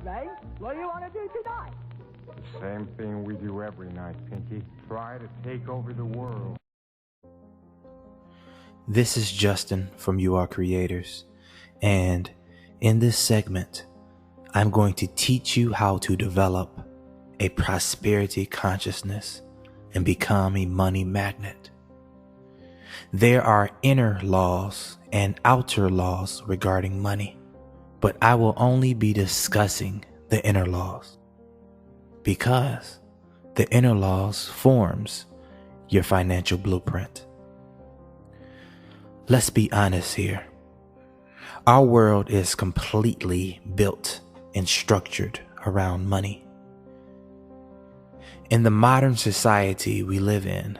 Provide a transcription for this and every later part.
Ray. What do you want to do tonight? The same thing we do every night, Pinky. Try to take over the world. This is Justin from YouAreCreators, and in this segment, I'm going to teach you how to develop a prosperity consciousness and become a money magnet. There are inner laws and outer laws regarding money, but I will only be discussing the inner laws because the inner laws forms your financial blueprint. Let's be honest here. Our world is completely built and structured around money. In the modern society we live in,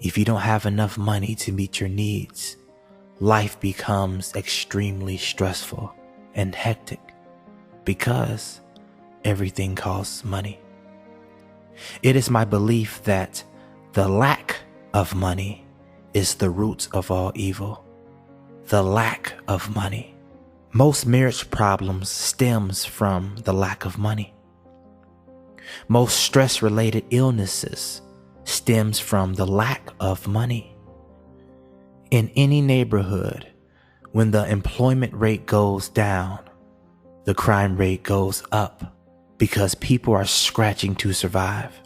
if you don't have enough money to meet your needs, life becomes extremely stressful and hectic because everything costs money. It is my belief that the lack of money is the root of all evil. The lack of money. Most marriage problems stems from the lack of money. Most stress-related illnesses stems from the lack of money. In any neighborhood, when the employment rate goes down, the crime rate goes up because people are scratching to survive.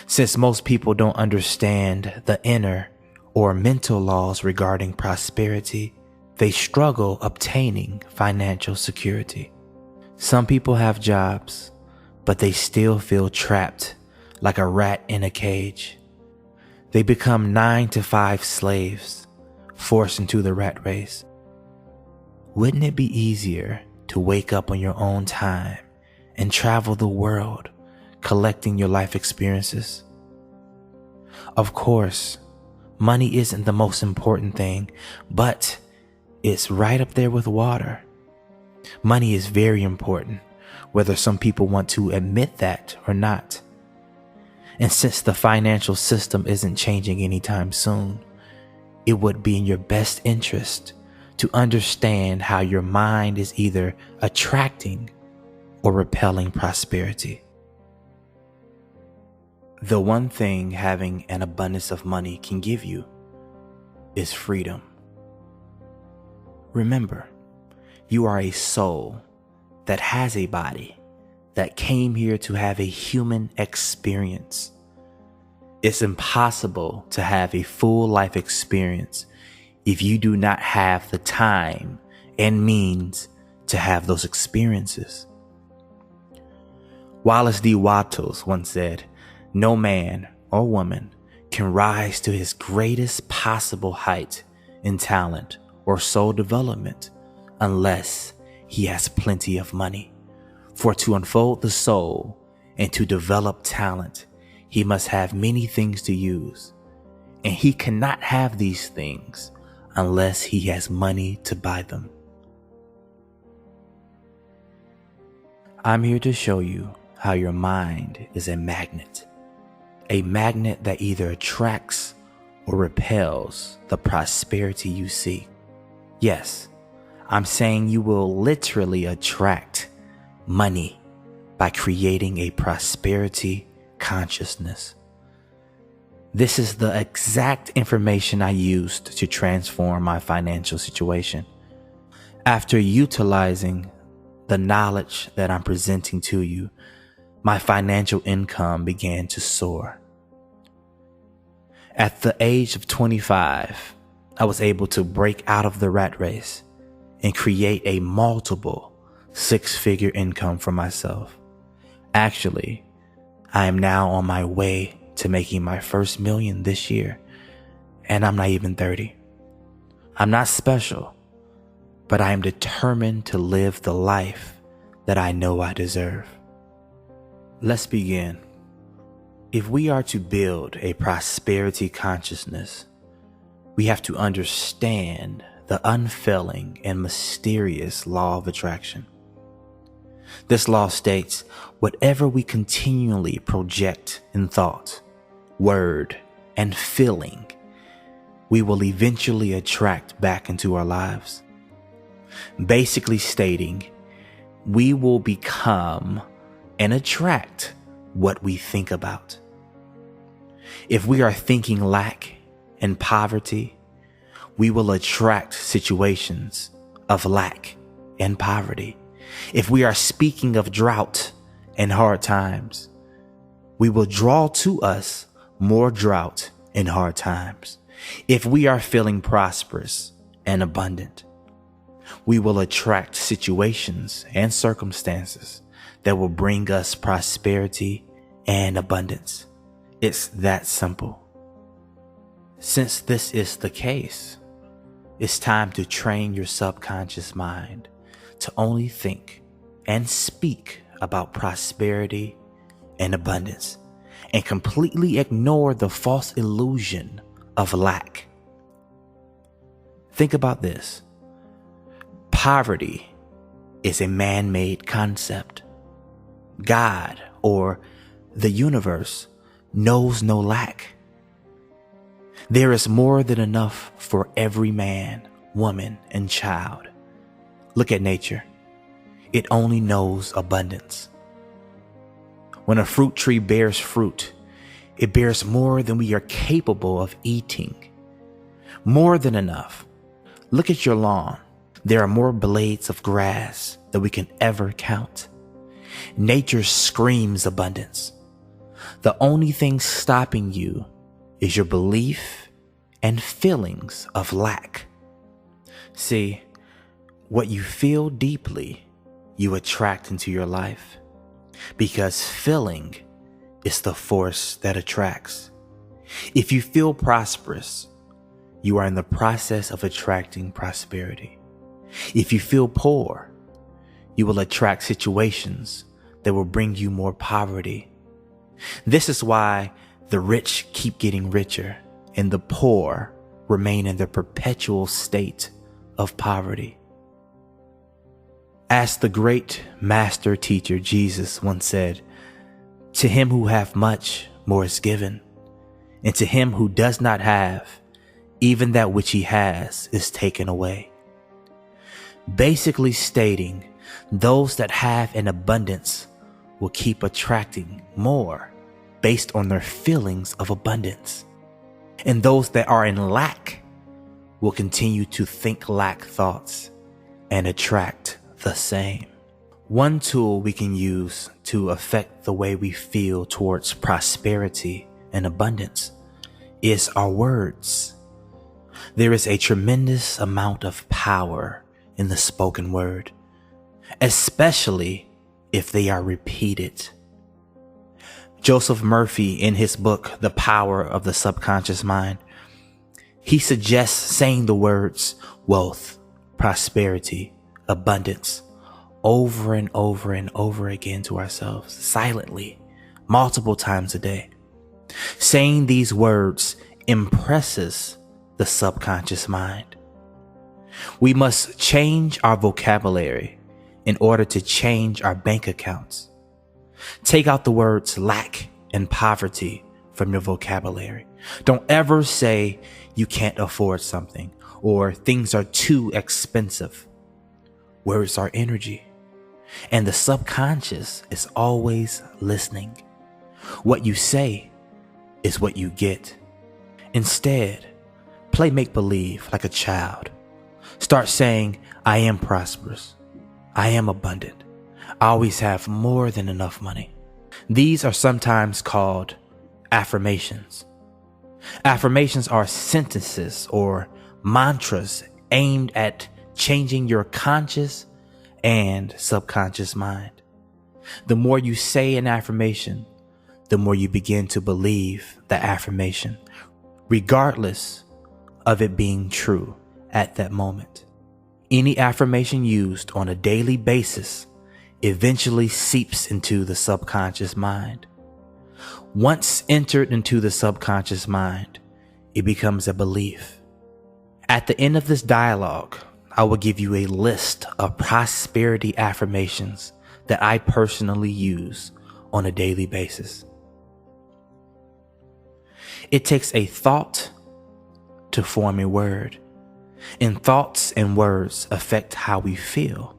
Since most people don't understand the inner or mental laws regarding prosperity, they struggle obtaining financial security. Some people have jobs, but they still feel trapped like a rat in a cage. They become 9-to-5 slaves, forced into the rat race. Wouldn't it be easier to wake up on your own time and travel the world, collecting your life experiences? Of course, money isn't the most important thing, but it's right up there with water. Money is very important, whether some people want to admit that or not. And since the financial system isn't changing anytime soon, it would be in your best interest to understand how your mind is either attracting or repelling prosperity. The one thing having an abundance of money can give you is freedom. Remember, you are a soul that has a body that came here to have a human experience. It's impossible to have a full life experience if you do not have the time and means to have those experiences. Wallace D. Wattles once said, "No man or woman can rise to his greatest possible height in talent or soul development unless he has plenty of money. For to unfold the soul and to develop talent, he must have many things to use, and he cannot have these things unless he has money to buy them." I'm here to show you how your mind is a magnet that either attracts or repels the prosperity you seek. Yes, I'm saying you will literally attract money by creating a prosperity consciousness. This is the exact information I used to transform my financial situation. After utilizing the knowledge that I'm presenting to you, my financial income began to soar. At the age of 25, I was able to break out of the rat race and create a multiple six-figure income for myself. Actually, I am now on my way to making my first million this year, and I'm not even 30. I'm not special, but I am determined to live the life that I know I deserve. Let's begin. If we are to build a prosperity consciousness, we have to understand the unfailing and mysterious law of attraction. This law states, whatever we continually project in thought, word, and feeling, we will eventually attract back into our lives. Basically stating, we will become and attract what we think about. If we are thinking lack and poverty, we will attract situations of lack and poverty. If we are speaking of drought and hard times, we will draw to us more drought and hard times. If we are feeling prosperous and abundant, we will attract situations and circumstances that will bring us prosperity and abundance. It's that simple. Since this is the case, it's time to train your subconscious mind to only think and speak about prosperity and abundance, and completely ignore the false illusion of lack. Think about this. Poverty is a man-made concept. God, or the universe, knows no lack. There is more than enough for every man, woman, and child. Look at nature. It only knows abundance. When a fruit tree bears fruit, it bears more than we are capable of eating. More than enough. Look at your lawn. There are more blades of grass than we can ever count. Nature screams abundance. The only thing stopping you is your belief and feelings of lack. See, what you feel deeply, you attract into your life, because feeling is the force that attracts. If you feel prosperous, you are in the process of attracting prosperity. If you feel poor, you will attract situations that will bring you more poverty. This is why the rich keep getting richer and the poor remain in the perpetual state of poverty. As the great master teacher Jesus once said, "To him who hath much, more is given, and to him who does not have, even that which he has is taken away." Basically stating, those that have an abundance will keep attracting more based on their feelings of abundance. And those that are in lack will continue to think lack thoughts and attract the same. One tool we can use to affect the way we feel towards prosperity and abundance is our words. There is a tremendous amount of power in the spoken word, especially if they are repeated. Joseph Murphy, in his book, The Power of the Subconscious Mind, he suggests saying the words wealth, prosperity, abundance over and over and over again to ourselves, silently, multiple times a day. Saying these words impresses the subconscious mind. We must change our vocabulary in order to change our bank accounts. Take out the words lack and poverty from your vocabulary. Don't ever say you can't afford something or things are too expensive. Where is our energy? And the subconscious is always listening. What you say is what you get. Instead, play make-believe like a child. Start saying, I am prosperous. I am abundant. I always have more than enough money. These are sometimes called affirmations. Affirmations are sentences or mantras aimed at changing your conscious and subconscious mind. The more you say an affirmation, the more you begin to believe the affirmation, regardless of it being true at that moment. Any affirmation used on a daily basis eventually seeps into the subconscious mind. Once entered into the subconscious mind, it becomes a belief. At the end of this dialogue, I will give you a list of prosperity affirmations that I personally use on a daily basis. It takes a thought to form a word, and thoughts and words affect how we feel.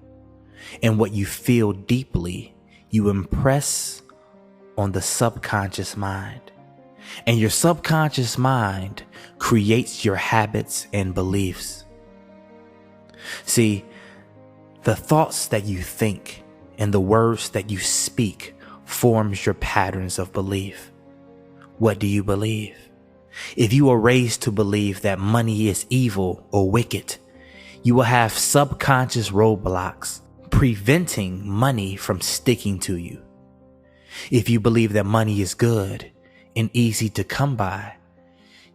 And what you feel deeply, you impress on the subconscious mind. And your subconscious mind creates your habits and beliefs. See, the thoughts that you think and the words that you speak forms your patterns of belief. What do you believe? If you are raised to believe that money is evil or wicked, you will have subconscious roadblocks preventing money from sticking to you. If you believe that money is good and easy to come by,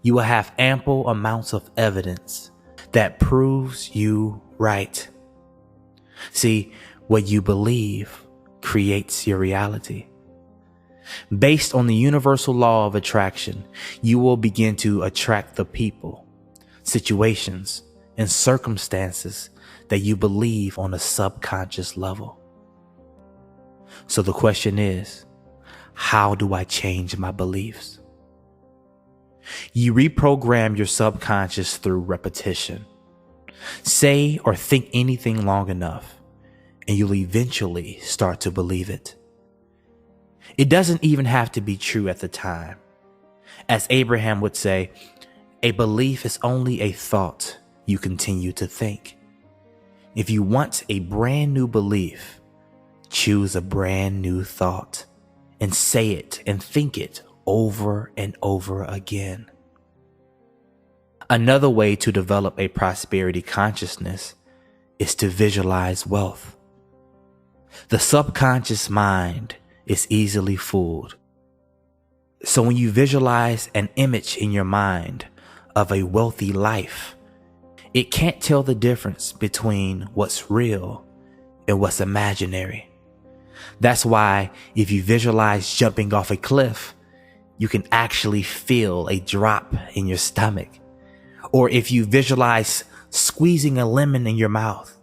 you will have ample amounts of evidence that proves you right. See, what you believe creates your reality. Based on the universal law of attraction, you will begin to attract the people, situations, and circumstances that you believe on a subconscious level. So the question is, how do I change my beliefs? You reprogram your subconscious through repetition. Say or think anything long enough, and you'll eventually start to believe it. It doesn't even have to be true at the time. As Abraham would say, a belief is only a thought you continue to think. If you want a brand new belief, choose a brand new thought and say it and think it over and over again. Another way to develop a prosperity consciousness is to visualize wealth. The subconscious mind is easily fooled. So when you visualize an image in your mind of a wealthy life, it can't tell the difference between what's real and what's imaginary. That's why if you visualize jumping off a cliff, you can actually feel a drop in your stomach. Or if you visualize squeezing a lemon in your mouth,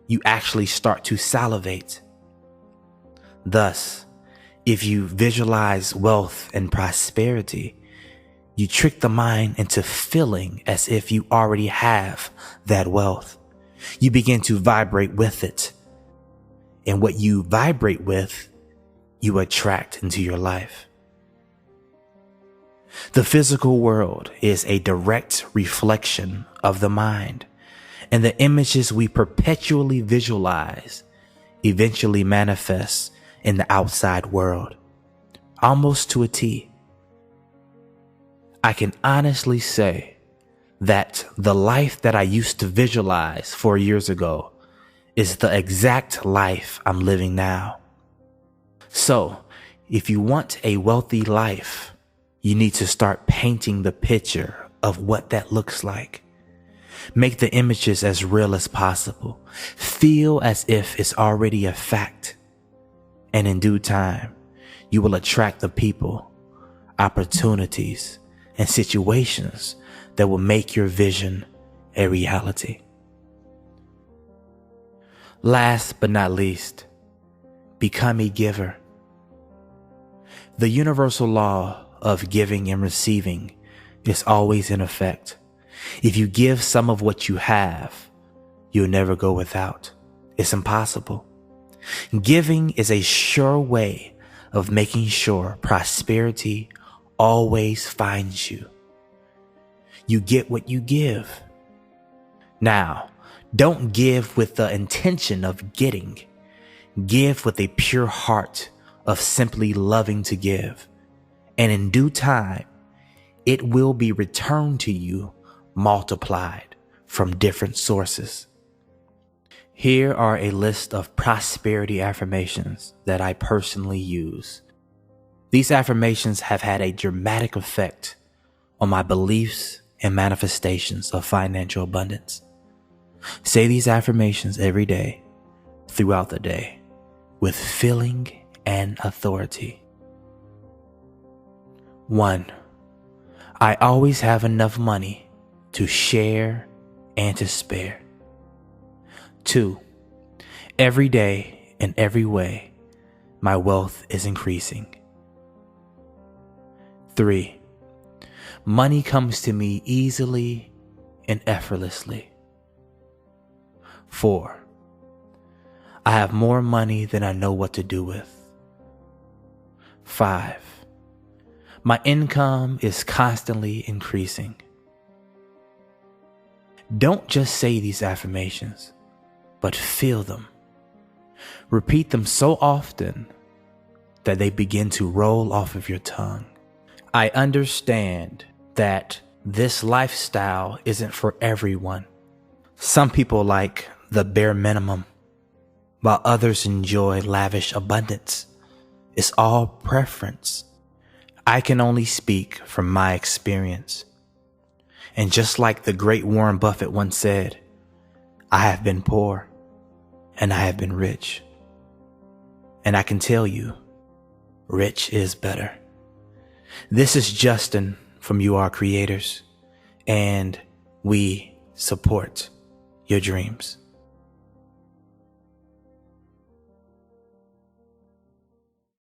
you actually start to salivate. Thus, if you visualize wealth and prosperity, you trick the mind into feeling as if you already have that wealth. You begin to vibrate with it. And what you vibrate with, you attract into your life. The physical world is a direct reflection of the mind, and the images we perpetually visualize eventually manifest in the outside world, almost to a T. I can honestly say that the life that I used to visualize 4 years ago is the exact life I'm living now. So, if you want a wealthy life, you need to start painting the picture of what that looks like. Make the images as real as possible. Feel as if it's already a fact. And in due time, you will attract the people, opportunities, and situations that will make your vision a reality. Last but not least, become a giver. The universal law of giving and receiving is always in effect. If you give some of what you have, you'll never go without. It's impossible. Giving is a sure way of making sure prosperity always finds you. You get what you give. Now, don't give with the intention of getting. Give with a pure heart of simply loving to give. And in due time, it will be returned to you multiplied from different sources. Here are a list of prosperity affirmations that I personally use. These affirmations have had a dramatic effect on my beliefs and manifestations of financial abundance. Say these affirmations every day, throughout the day, with feeling and authority. 1. I always have enough money to share and to spare. 2. Every day in every way, my wealth is increasing. 3. Money comes to me easily and effortlessly. 4. I have more money than I know what to do with. 5. My income is constantly increasing. Don't just say these affirmations, but feel them. Repeat them so often that they begin to roll off of your tongue. I understand that this lifestyle isn't for everyone. Some people like the bare minimum, while others enjoy lavish abundance. It's all preference. I can only speak from my experience. And just like the great Warren Buffett once said, I have been poor and I have been rich. And I can tell you, rich is better. This is Justin from YouAreCreators, and we support your dreams.